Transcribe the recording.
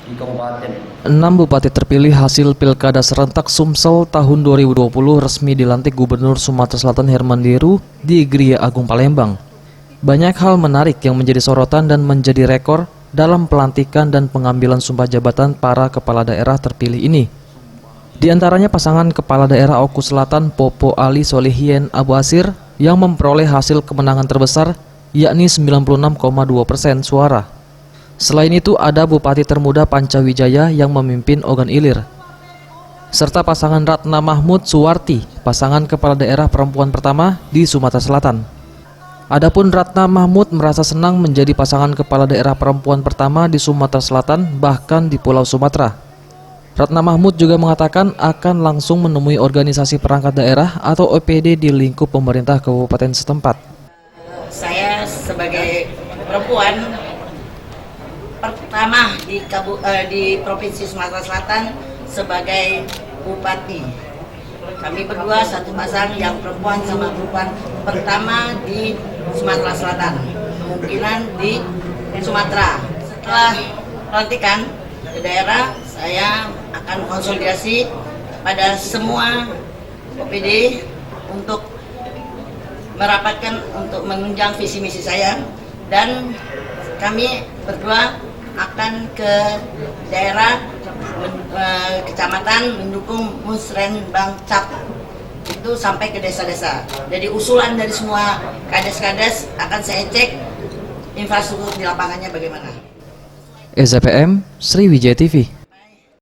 di kabupaten. 6 bupati terpilih hasil Pilkada serentak Sumsel tahun 2020 resmi dilantik Gubernur Sumatera Selatan Herman Deru di Gria Agung Palembang. Banyak hal menarik yang menjadi sorotan dan menjadi rekor dalam pelantikan dan pengambilan sumpah jabatan para kepala daerah terpilih ini. Di antaranya pasangan kepala daerah Oku Selatan Popo Ali Solihien Abu Asir yang memperoleh hasil kemenangan terbesar yakni 96,2% suara. Selain itu ada Bupati termuda Pancawijaya yang memimpin Ogan Ilir, serta pasangan Ratna Mahmud Suwarti, pasangan kepala daerah perempuan pertama di Sumatera Selatan. Adapun Ratna Mahmud merasa senang menjadi pasangan kepala daerah perempuan pertama di Sumatera Selatan bahkan di Pulau Sumatera. Ratna Mahmud juga mengatakan akan langsung menemui organisasi perangkat daerah atau OPD di lingkup pemerintah kabupaten setempat. Saya sebagai perempuan pertama di Provinsi Sumatera Selatan sebagai bupati. Kami berdua satu pasang yang perempuan sama perempuan pertama di Sumatera Selatan, kemungkinan di Sumatera. Setelah pelantikan ke daerah, saya akan konsolidasi pada semua OPD untuk merapatkan untuk menunjang visi misi saya, dan kami berdua akan ke daerah kecamatan mendukung Musrenbang Cap itu sampai ke desa-desa. Jadi usulan dari semua kades-kades akan saya cek infrastruktur di lapangannya bagaimana. SCPM Sriwijaya TV.